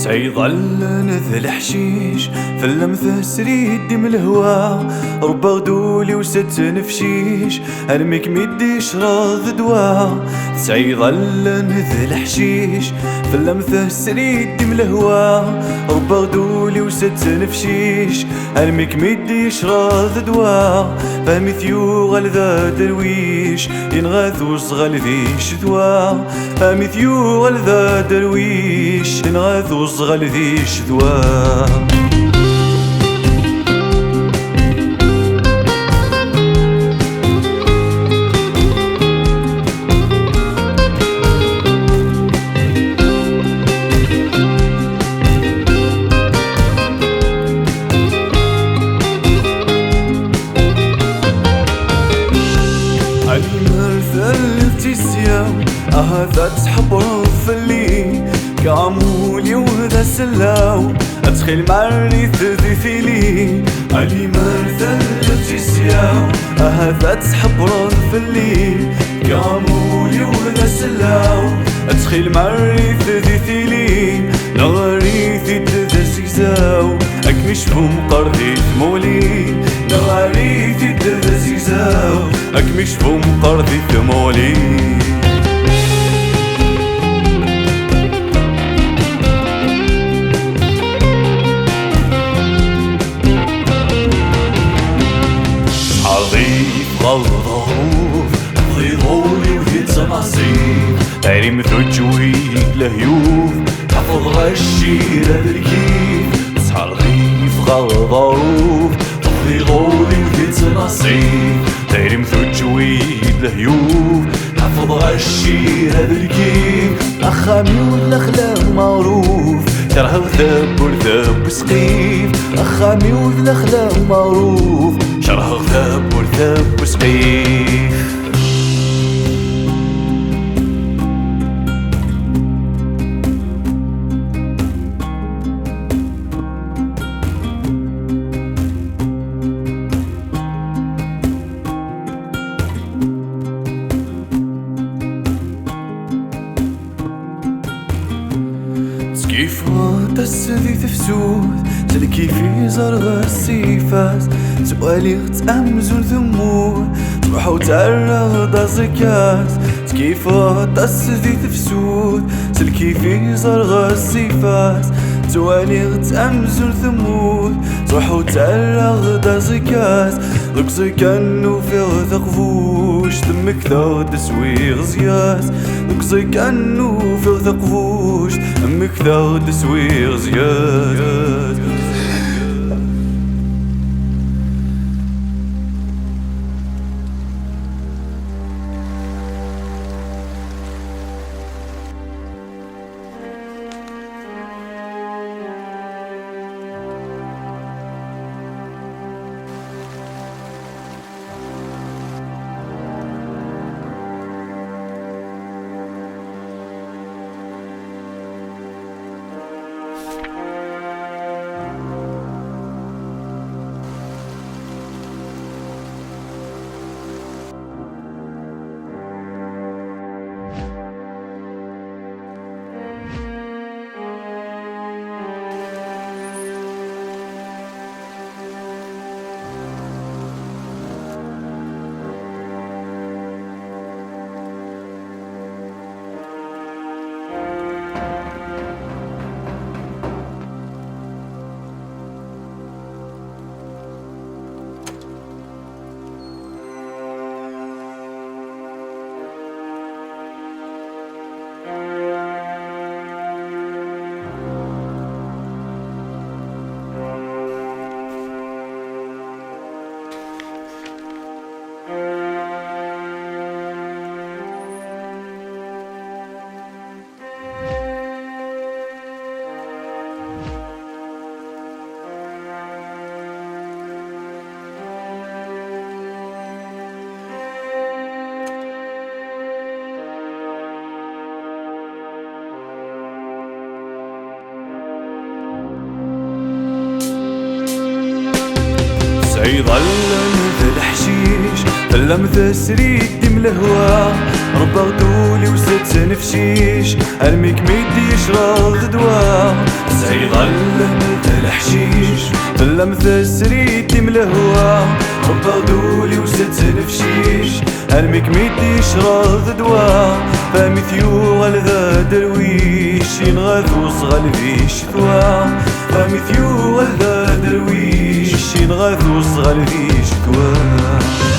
سيظل نذل حشيش في اللمثة سريد من الهوا، ربا غدولي وست نفشيش ارميك ميديش راض دوا. سيظل نذل حشيش في اللمثة سريد من الهوا، ربا غدولي وست نفشيش ارميك ميديش راض دوا. فهمي ثيو غال ذا درويش ينغاثو صغال ذي شذوا، فهمي ثيو غال ذا درويش ينغاثو صغال ذي شذوا. هذا تحب رفلي كعمولي وذا سلاو ادخل معريث ذي ثيلي علي مرثل الجسياو. هذا تحب رفلي كعمولي وذا سلاو ادخل معريث ذي ثيلي نغريث ذا زيزاو اكمشفهم قرضي ثمولي نغريث ذا زيزاو اكمشفهم قرضي ثمولي. الظروف ضيضولي وذي تماصيف تعريم ثجوي لهيوف حفظ غشيرة بالكيف صحى رغيف غالظروف ضيضولي وذي تماصيف تعريم ثجوي لهيوف حفظ غشيرة بالكيف. أخامي ولا خلا معروف كره غثاب ورثاب وسقيف، أخامي ولا خلا معروف شره غثاب ورثاب وسقيف. كيف تسدي تفسود تلكي في زرغ السيفات سؤالي تأمزون ثمون تروح وتعرغ دا زكات. كيف تسدي تفسود تلكي في زرغ السيفات سؤالي تأمزون ثمون تروح وتعرغ دا زكات. ذوك زكانو في ثقفوش دمك ثا تسوي غزيات، ذوك زكانو في ثقفوش دمك ثا تسوي غزيات. يظل مثل حشيش اللمثة سريد من الهوا ربا غدولي وست نفشيش ارميك ميدي يشرب دواء سعيد علم الحشيش فاللمثة سريتي من الهوا ربا دولي نفشيش ارميك ميدي يشرب دواء فمثيو غلذا درويش ينغاث وصغل فيش ثوا فمثيو غلذا درويش ينغاث وصغل فيش ثوا